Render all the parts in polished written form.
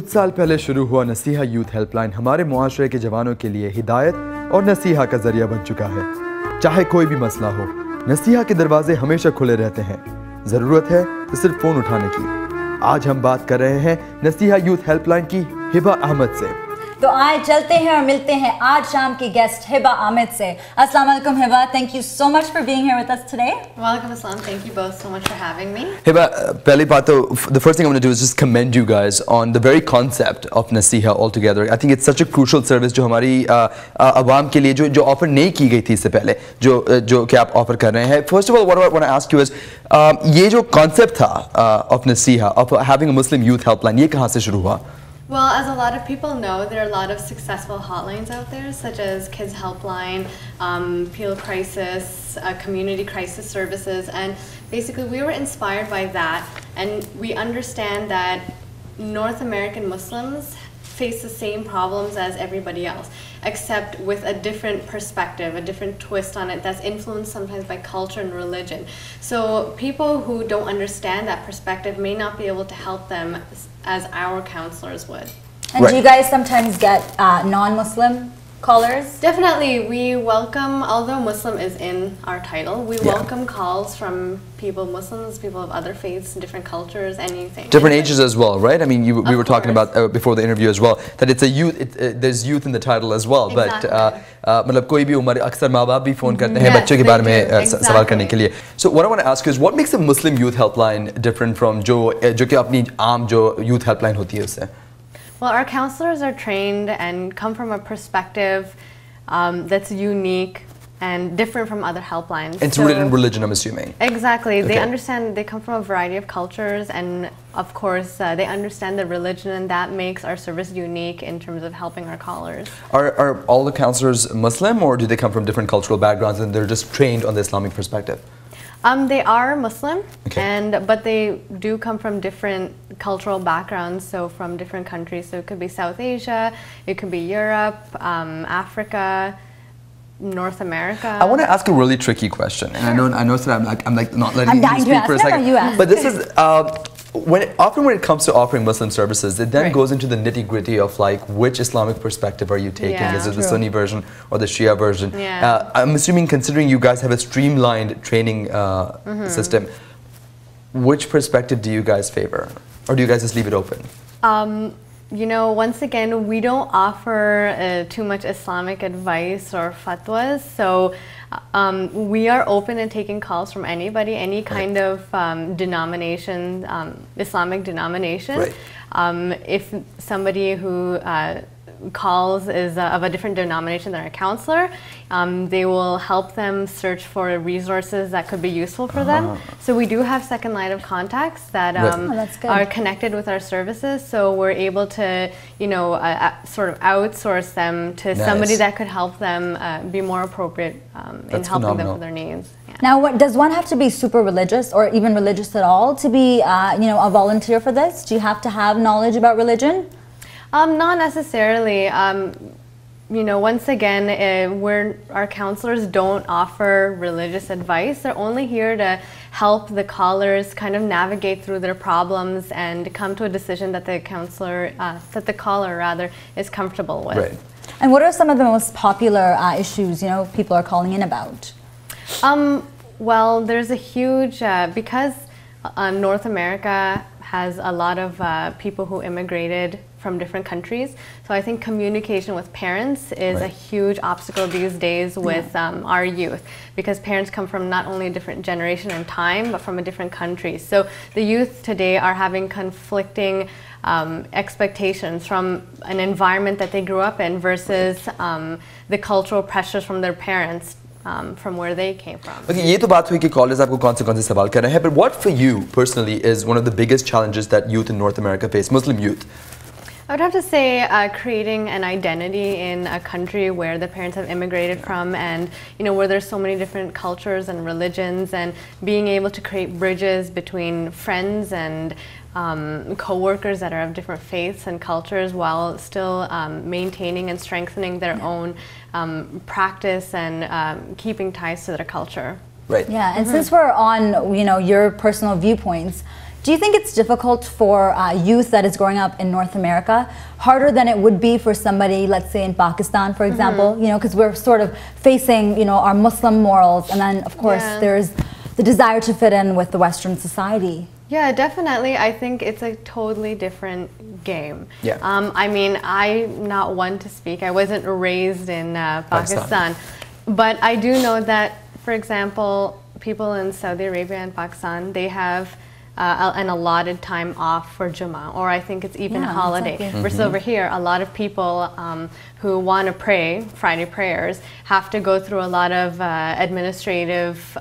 कुछ साल पहले शुरू हुआ नसीहा यूथ हेल्पलाइन हमारे मुआशरे के जवानों के लिए हिदायत और नसीहा का जरिया बन चुका है। चाहे कोई भी मसला हो, नसीहा के दरवाजे हमेशा खुले रहते हैं। ज़रूरत है तो सिर्फ फ़ोन उठाने की। आज हम बात कर रहे हैं नसीहा यूथ हेल्पलाइन की हिबा अहमद से। तो आए चलते हैं और मिलते हैं आज शाम की गेस्ट हिबा अहमद से। अस्सलाम वालेकुम Hiba, thank you so much for being here with us today. Walaikum assalam, thank you both so much for having me. Hiba, पहली बात तो the first thing I'm going to do is just commend you guys on the very concept of Naseeha altogether. I think it's such a crucial service जो हमारी आवाम के लिए जो offer नहीं की गई थी इससे पहले, जो कि आप ऑफर कर रहे हैं। First of all, what I want to ask you is ये जो concept था of Naseeha, of having a Muslim youth helpline, ये कहाँ से शुरू हुआ? Well, as a lot of people know, there are a lot of successful hotlines out there, such as Kids Helpline, Peel Crisis, Community Crisis Services, and basically we were inspired by that, and we understand that North American Muslims face the same problems as everybody else, except with a different perspective, a different twist on it that's influenced sometimes by culture and religion. So people who don't understand that perspective may not be able to help them as our counselors would. And do you guys sometimes get non-Muslim callers? Definitely, we welcome, although Muslim is in our title, we welcome calls from people, Muslims, people of other faiths, different cultures, anything. Different ages as well, right? I mean, we were talking about before the interview as well, that it's a youth, there's youth in the title as well. Exactly. But मतलब कोई भी उम्र, अक्सर माँ बाप भी phone करते हैं बच्चों के बारे में सवाल करने के लिए. So what I want to ask you is, what makes a Muslim youth helpline different from जो कि अपनी आम जो youth helpline होती है उससे? Well, our counselors are trained and come from a perspective that's unique and different from other helplines. It's rooted in religion, I'm assuming. Exactly. Okay. They understand, they come from a variety of cultures, and of course they understand the religion, and that makes our service unique in terms of helping our callers. Are all the counselors Muslim, or do they come from different cultural backgrounds and they're just trained on the Islamic perspective? They are Muslim, okay. but they do come from different cultural backgrounds, so from different countries. So it could be South Asia, it could be Europe, Africa, North America. I want to ask a really tricky question, and I know that I'm like not letting you speak for a second. You ask. But this is often when it comes to offering Muslim services, it then goes into the nitty-gritty of like which Islamic perspective are you taking? Yeah, is it the Sunni version or the Shia version? Yeah. I'm assuming, considering you guys have a streamlined training system, which perspective do you guys favor, or do you guys just leave it open? You know, once again, we don't offer too much Islamic advice or fatwas, so we are open and taking calls from anybody, any kind of denomination, Islamic denomination. Right. If somebody who calls is of a different denomination than our counselor, they will help them search for resources that could be useful for them. So we do have second line of contacts that are connected with our services, so we're able to, you know, sort of outsource them to somebody that could help them be more appropriate in helping them with their needs. Yeah. Now, does one have to be super religious or even religious at all to be, you know, a volunteer for this? Do you have to have knowledge about religion? Not necessarily. You know, once again, our counselors don't offer religious advice. They're only here to help the callers kind of navigate through their problems and come to a decision that the caller rather is comfortable with. Right. And what are some of the most popular issues, you know, people are calling in about? Well, there's a huge, because North America has a lot of people who immigrated from different countries. So I think communication with parents is a huge obstacle these days with our youth, because parents come from not only a different generation and time, but from a different country. So the youth today are having conflicting expectations from an environment that they grew up in versus the cultural pressures from their parents. From where they came from. Okay, ये तो बात हुई कि college आपको कौन से सवाल कर रहे हैं, but what for you personally is one of the biggest challenges that youth in North America face, Muslim youth? I would have to say creating an identity in a country where the parents have immigrated from, and you know, where there's so many different cultures and religions, and being able to create bridges between friends and co-workers that are of different faiths and cultures, while still maintaining and strengthening their own practice and keeping ties to their culture. Right. Yeah, and since we're on, you know, your personal viewpoints, Do you think it's difficult for youth that is growing up in North America, harder than it would be for somebody, let's say in Pakistan, for example, you know, because we're sort of facing, you know, our Muslim morals, and then of course there's the desire to fit in with the Western society? Yeah, definitely. I think it's a totally different game. Yeah. I mean, I'm not one to speak. I wasn't raised in Pakistan. But I do know that, for example, people in Saudi Arabia and Pakistan, they have an allotted time off for Jummah, or I think it's even a holiday. Exactly. Versus over here, a lot of people who want to pray, Friday prayers, have to go through a lot of administrative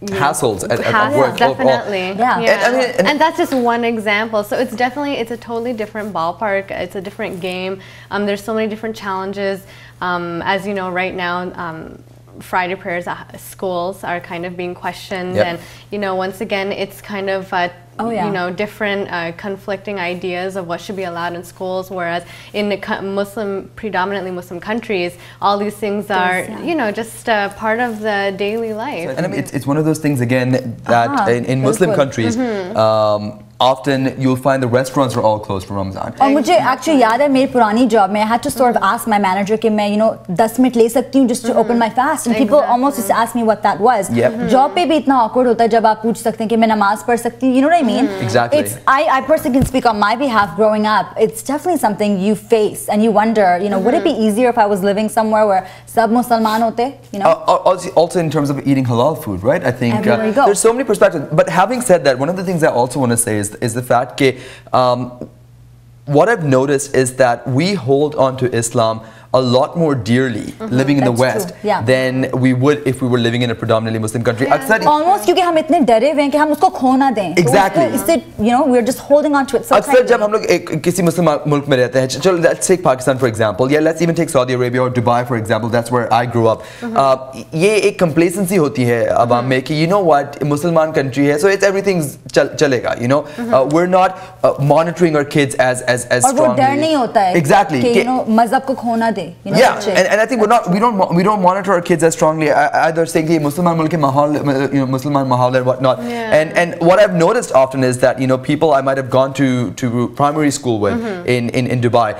hassles at work. Definitely. And that's just one example. So it's a totally different ballpark. It's a different game. There's so many different challenges. As you know, right now, Friday prayers at schools are kind of being questioned, and you know, once again, it's kind of you know, different conflicting ideas of what should be allowed in schools, whereas in the predominantly Muslim countries, all these things are, you know, just part of the daily life. And I mean, it's one of those things again that in Muslim countries, often you'll find the restaurants are all closed for Ramadan. और मुझे actually याद है मेरी पुरानी job में I had to sort of ask my manager कि मैं, you know, 10 minute ले सकती हूँ just to open my fast, and people almost just asked me what that was. Job पे भी इतना awkward होता है जब आप पूछ सकते हैं कि मैं नमाज पढ़ सकती हूँ, you know what I mean? Exactly. I personally can speak on my behalf. Growing up, it's definitely something you face and you wonder, you know, would it be easier if I was living somewhere where sab Musliman hote, you know? Also in terms of eating halal food, right? I think there's so many perspectives. But having said that, one of the things I also want to say is the fact that what I've noticed is that we hold on to Islam a lot more dearly living in the West than we would if we were living in a predominantly Muslim country. Almost क्योंकि हम इतने डरे हुए हैं कि हम उसको खो ना दें. Exactly. इससे, you know, we're just holding on to it so tightly. अक्सर जब हम लोग किसी मुस्लिम मुल्क में रहते हैं, चलो let's take Pakistan for example, let's even take Saudi Arabia or Dubai for example, that's where I grew up. ये एक complacency होती है अवाम में कि you know what, मुसलमान country है, so it's everything's चलेगा, you know. We're not monitoring our kids as strongly. और वो डर नहीं होता है. Exactly. कि you know मज़हब को खो ना दे. You know, and I think we don't monitor our kids as strongly, either saying कि मुसलमान मुल्क के माहौल, you know, मुसलमान माहौल and whatnot. And what I've noticed often is that, you know, people I might have gone to primary school with in Dubai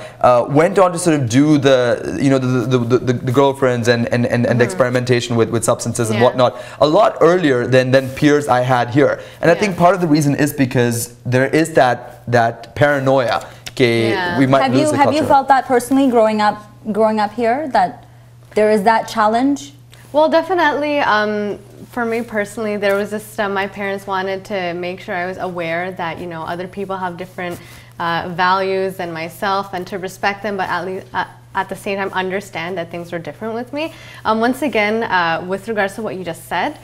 went on to sort of do the, you know, the girlfriends and the experimentation with substances and whatnot a lot earlier than peers I had here. And I think part of the reason is because there is that paranoia that we might lose the culture. Have you felt that personally growing up here, that there is that challenge? Well, definitely. For me personally, there was just my parents wanted to make sure I was aware that, you know, other people have different values than myself, and to respect them, but at least at the same time understand that things were different with me. Once again, with regards to what you just said,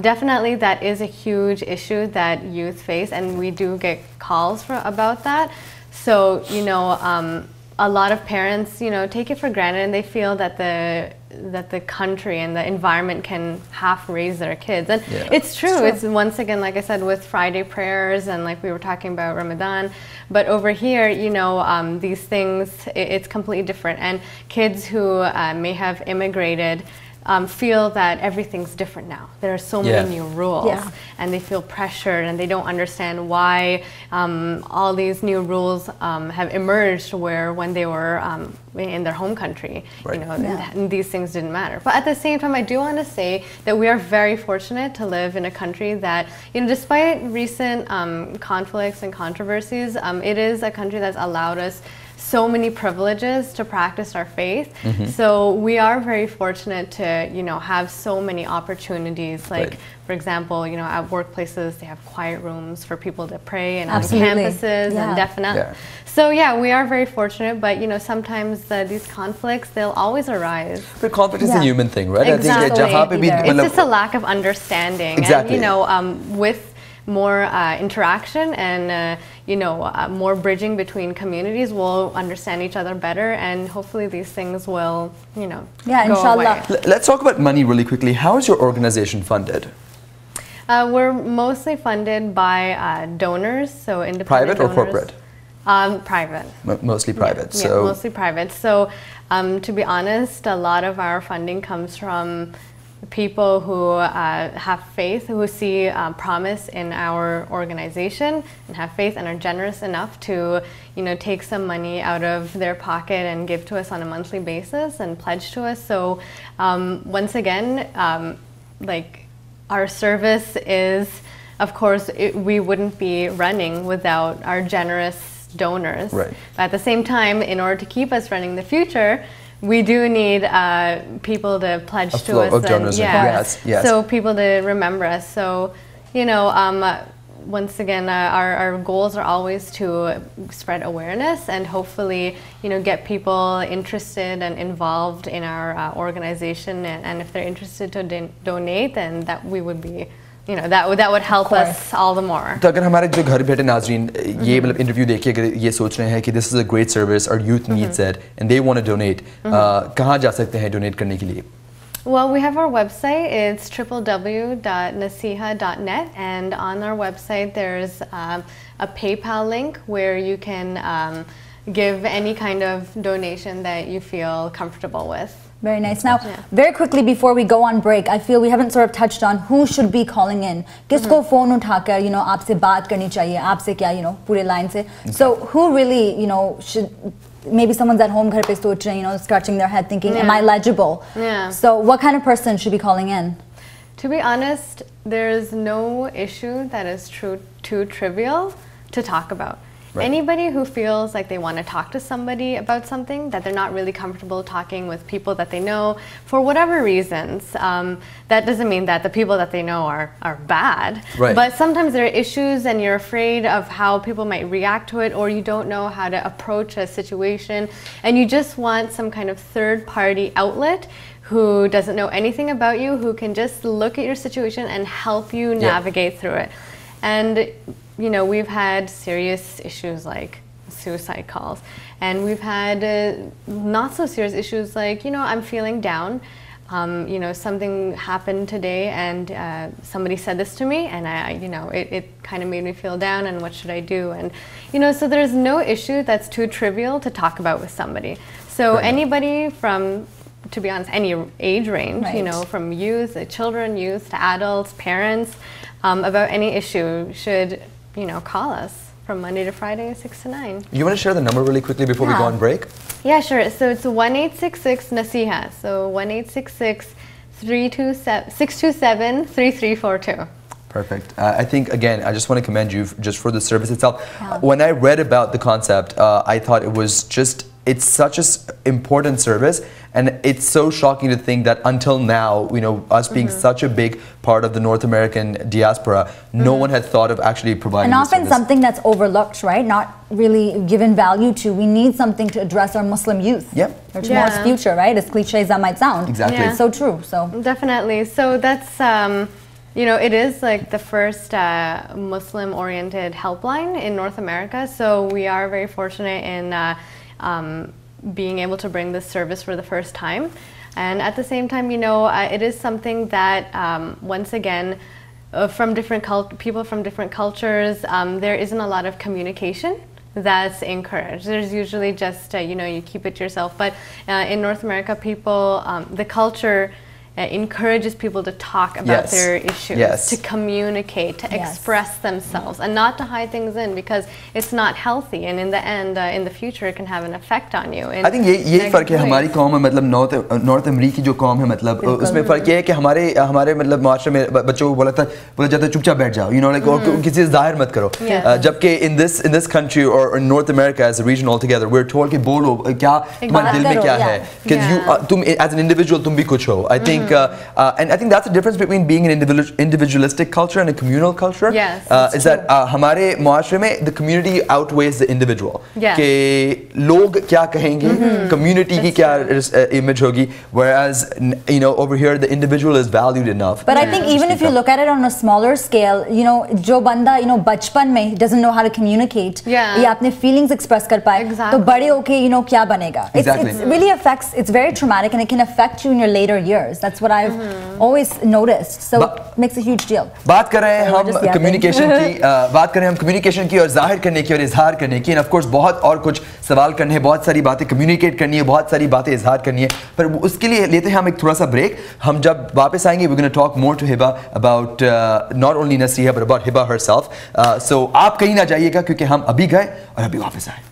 definitely that is a huge issue that youth face, and we do get calls about that. So, you know, a lot of parents, you know, take it for granted, and they feel that the country and the environment can half raise their kids. And it's true. It's once again, like I said, with Friday prayers, and like we were talking about Ramadan. But over here, you know, these things, it's completely different. And kids who may have immigrated feel that everything's different now. There are so many new rules, and they feel pressured, and they don't understand why all these new rules have emerged where when they were in their home country, you know, these things didn't matter. But at the same time, I do want to say that we are very fortunate to live in a country that, you know, despite recent conflicts and controversies, it is a country that's allowed us so many privileges to practice our faith. So we are very fortunate to, you know, have so many opportunities. Like, for example, you know, at workplaces, they have quiet rooms for people to pray, and on campuses, and definitely. So yeah, we are very fortunate, but you know, sometimes these conflicts, they'll always arise. But conflict is a human thing, right? Exactly. I think it's just a lack of understanding. Exactly. And, you know, with more interaction and you know, more bridging between communities, we'll understand each other better, and hopefully these things will, you know, go inshallah. away. Let's talk about money really quickly. How is your organization funded? We're mostly funded by donors, so independent private donors. Or corporate? Private. Mostly private. Mostly private. So to be honest, a lot of our funding comes from people who have faith, who see promise in our organization and have faith and are generous enough to, you know, take some money out of their pocket and give to us on a monthly basis and pledge to us. So once again, like, our service is, of course, we wouldn't be running without our generous donors. Right. But at the same time, in order to keep us running in the future, we do need people to pledge to us. And, yes. So people to remember us. So, you know, once again, our goals are always to spread awareness and hopefully, you know, get people interested and involved in our organization. And if they're interested to donate, then that we would be, you know, that would help us all the more. तो अगर हमारे जो घर बैठे नाज़रीन ये मतलब interview देखिए अगर ये सोच रहे हैं कि this is a great service, our youth needs it and they want to donate, कहाँ जा सकते हैं donate करने के लिए? Well, we have our website. It's www.naseeha.net, and on our website there's a PayPal link where you can give any kind of donation that you feel comfortable with. Very nice. Now, very quickly before we go on break, I feel we haven't sort of touched on who should be calling in. किसको phone उठाकर, you know, आपसे बात करनी चाहिए, आपसे क्या, you know, पूरे line से. So who really, you know, should, maybe someone's at home घर पे सोच रहे हैं, you know, scratching their head thinking, am I legible? Yeah. So what kind of person should be calling in? To be honest, there's no issue that is too trivial to talk about. Right. Anybody who feels like they want to talk to somebody about something, that they're not really comfortable talking with people that they know for whatever reasons, that doesn't mean that the people that they know are bad. Right. But sometimes there are issues and you're afraid of how people might react to it, or you don't know how to approach a situation, and you just want some kind of third-party outlet who doesn't know anything about you, who can just look at your situation and help you navigate through it. And you know, we've had serious issues like suicide calls, and we've had not so serious issues like, you know, I'm feeling down, you know, something happened today and somebody said this to me and you know, it kind of made me feel down, and what should I do? And you know, so there's no issue that's too trivial to talk about with somebody. So anybody from, to be honest, any age range, you know, from youth, children, youth to adults, parents, about any issue should, you know, call us from Monday to Friday, 6 to 9. You want to share the number really quickly before we go on break? Yeah, sure. So it's 1-866-Naseeha. So 1-866-627-3342. Perfect. I think, again, I just want to commend you just for the service itself. When I read about the concept, I thought it was just, it's such an important service, and it's so shocking to think that until now, you know, us being such a big part of the North American diaspora, no one had thought of actually providing and this often service. Something that's overlooked, right? Not really given value to. We need something to address our Muslim youth. Yep. Or tomorrow's future, right? As cliche as that might sound. Exactly. It's so true. So definitely. So that's you know, it is like the first Muslim-oriented helpline in North America. So we are very fortunate in being able to bring this service for the first time. And at the same time, you know, it is something that, once again, from different people from different cultures, there isn't a lot of communication that's encouraged. There's usually just, you know, you keep it to yourself. But in North America, people, the culture encourages people to talk about their issues, to communicate, to express themselves, and not to hide things in, because it's not healthy, and in the end, in the future, it can have an effect on you. I think ये फर्क है हमारी कौम में, मतलब north अमेरिकी जो कौम है, मतलब उसमें फर्क ये है कि हमारे मतलब माशरे में बच्चों को बोला जाता है चुपचाप बैठ जाओ, you know, like, और किसी से जाहिर मत करो. जबकि in this country or in North America as a region altogether, we're told कि बोलो क्या तुम्हारे दिल में क्या है, because तुम as an individual तुम भी कुछ हो. I think. And I think that's the difference between being an individualistic culture and a communal culture. Is that हमारे माशरे में the community outweighs the individual. कि लोग क्या कहेंगे, community की क्या image hogi, whereas you know, over here the individual is valued enough. But I think even if you look at it on a smaller scale, you know, जो बंदा, you know, बचपन में doesn't know how to communicate, या अपने feelings express कर पाए, तो बड़े होके, you know, क्या बनेगा? It really affects. It's very traumatic, and it can affect you in your later years. That's That's what I've always noticed. So it makes a huge deal. बात कर रहे हैं So we're हम just yapping. Communication की और जाहिर करने की और इजहार करने की, ऑफ कोर्स बहुत और कुछ सवाल करने हैं, बहुत सारी बातें कम्युनिकेट करनी है, बहुत सारी बातें इजहार करनी है, पर उसके लिए लेते हैं हम एक थोड़ा सा ब्रेक. हम जब वापस आएंगे we're going to talk more to Hiba about not only Naseeha but about Hiba herself. So आप कहीं ना जाइएगा क्योंकि हम अभी गए और अभी वापस आए.